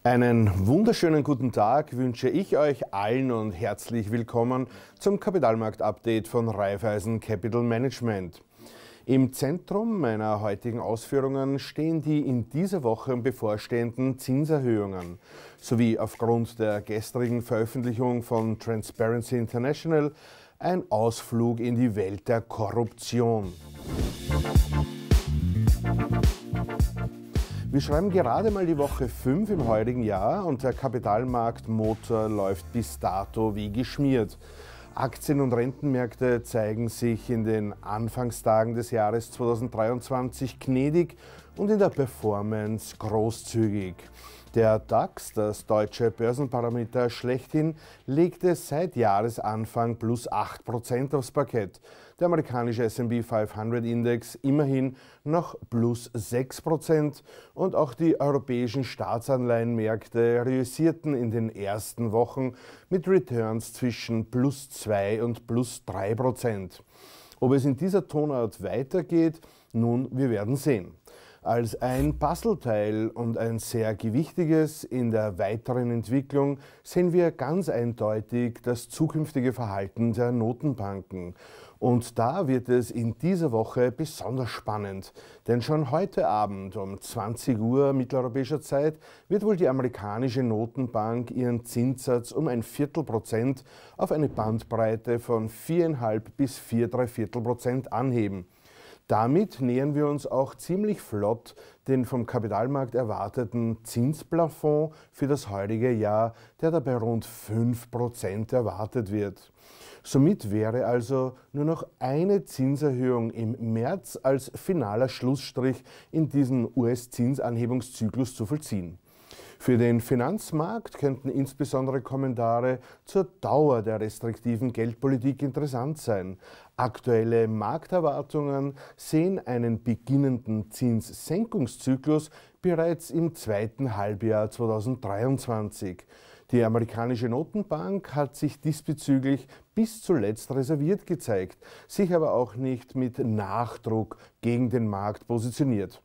Einen wunderschönen guten Tag wünsche ich euch allen und herzlich willkommen zum Kapitalmarkt-Update von Raiffeisen Capital Management. Im Zentrum meiner heutigen Ausführungen stehen die in dieser Woche bevorstehenden Zinserhöhungen sowie aufgrund der gestrigen Veröffentlichung von Transparency International ein Ausflug in die Welt der Korruption. Wir schreiben gerade mal die Woche 5 im heurigen Jahr und der Kapitalmarktmotor läuft bis dato wie geschmiert. Aktien- und Rentenmärkte zeigen sich in den Anfangstagen des Jahres 2023 gnädig und in der Performance großzügig. Der DAX, das deutsche Börsenparameter schlechthin, legte seit Jahresanfang plus 8% aufs Parkett. Der amerikanische S&P 500 Index immerhin noch plus 6% und auch die europäischen Staatsanleihenmärkte reüssierten in den ersten Wochen mit Returns zwischen plus 2 und plus 3%. Ob es in dieser Tonart weitergeht, nun, wir werden sehen. Als ein Puzzleteil und ein sehr gewichtiges in der weiteren Entwicklung sehen wir ganz eindeutig das zukünftige Verhalten der Notenbanken. Und da wird es in dieser Woche besonders spannend, denn schon heute Abend um 20 Uhr mitteleuropäischer Zeit wird wohl die amerikanische Notenbank ihren Zinssatz um 0,25% auf eine Bandbreite von 4,5 bis 4,75% anheben. Damit nähern wir uns auch ziemlich flott den vom Kapitalmarkt erwarteten Zinsplafond für das heutige Jahr, der dabei rund 5% erwartet wird. Somit wäre also nur noch eine Zinserhöhung im März als finaler Schlussstrich in diesen US-Zinsanhebungszyklus zu vollziehen. Für den Finanzmarkt könnten insbesondere Kommentare zur Dauer der restriktiven Geldpolitik interessant sein. Aktuelle Markterwartungen sehen einen beginnenden Zinssenkungszyklus bereits im zweiten Halbjahr 2023. Die amerikanische Notenbank hat sich diesbezüglich bis zuletzt reserviert gezeigt, sich aber auch nicht mit Nachdruck gegen den Markt positioniert.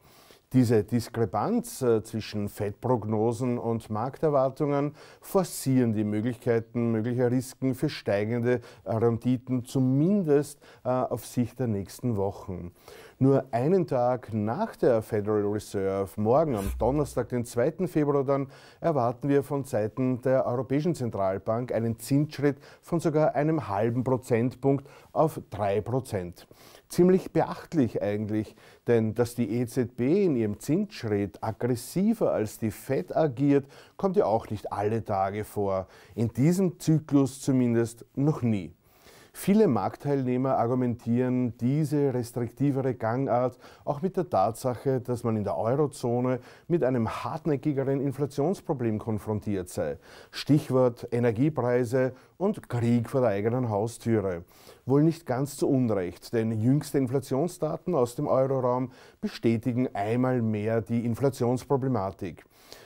Diese Diskrepanz zwischen Fed-Prognosen und Markterwartungen forcieren die Möglichkeiten möglicher Risiken für steigende Renditen, zumindest auf Sicht der nächsten Wochen. Nur einen Tag nach der Federal Reserve, morgen am Donnerstag, den 2. Februar dann, erwarten wir von Seiten der Europäischen Zentralbank einen Zinsschritt von sogar einem halben Prozentpunkt auf 3%. Ziemlich beachtlich eigentlich, denn dass die EZB in ihrem Zinsschritt aggressiver als die Fed agiert, kommt ja auch nicht alle Tage vor. In diesem Zyklus zumindest noch nie. Viele Marktteilnehmer argumentieren diese restriktivere Gangart auch mit der Tatsache, dass man in der Eurozone mit einem hartnäckigeren Inflationsproblem konfrontiert sei. Stichwort Energiepreise und Krieg vor der eigenen Haustüre. Wohl nicht ganz zu Unrecht, denn jüngste Inflationsdaten aus dem Euroraum bestätigen einmal mehr die Inflationsproblematik.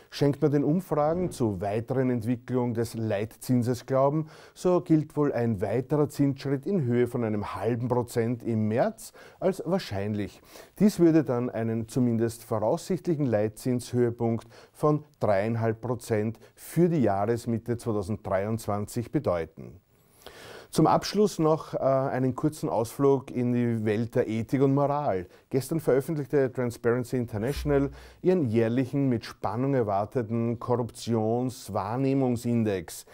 Schenkt man den Umfragen zu weiteren Entwicklung des Leitzinses Glauben, so gilt wohl ein weiterer Zinsschritt in Höhe von einem halben Prozent im März als wahrscheinlich. Dies würde dann einen zumindest voraussichtlichen Leitzinshöhepunkt von 3,5% für die Jahresmitte 2023 bedeuten. Zum Abschluss noch einen kurzen Ausflug in die Welt der Ethik und Moral. Gestern veröffentlichte Transparency International ihren jährlichen, mit Spannung erwarteten Korruptionswahrnehmungsindex.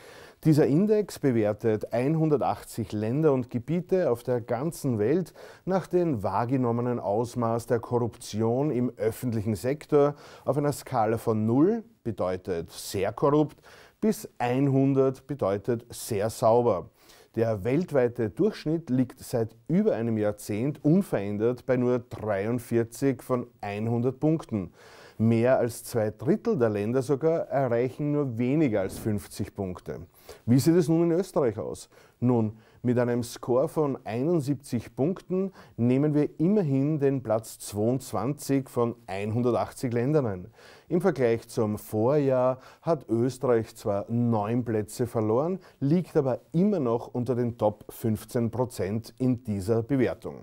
Dieser Index bewertet 180 Länder und Gebiete auf der ganzen Welt nach dem wahrgenommenen Ausmaß der Korruption im öffentlichen Sektor auf einer Skala von 0 bedeutet sehr korrupt bis 100 bedeutet sehr sauber. Der weltweite Durchschnitt liegt seit über einem Jahrzehnt unverändert bei nur 43 von 100 Punkten. Mehr als 2/3 der Länder sogar erreichen nur weniger als 50 Punkte. Wie sieht es nun in Österreich aus? Nun, mit einem Score von 71 Punkten nehmen wir immerhin den Platz 22 von 180 Ländern ein. Im Vergleich zum Vorjahr hat Österreich zwar 9 Plätze verloren, liegt aber immer noch unter den Top 15% in dieser Bewertung.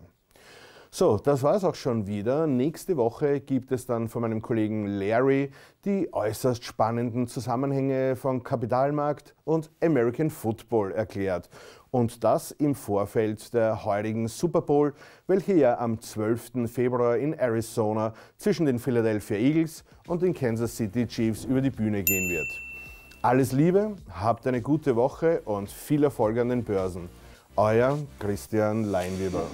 So, das war es auch schon wieder. Nächste Woche gibt es dann von meinem Kollegen Larry die äußerst spannenden Zusammenhänge von Kapitalmarkt und American Football erklärt. Und das im Vorfeld der heutigen Super Bowl, welche ja am 12. Februar in Arizona zwischen den Philadelphia Eagles und den Kansas City Chiefs über die Bühne gehen wird. Alles Liebe, habt eine gute Woche und viel Erfolg an den Börsen. Euer Christian Leinweber.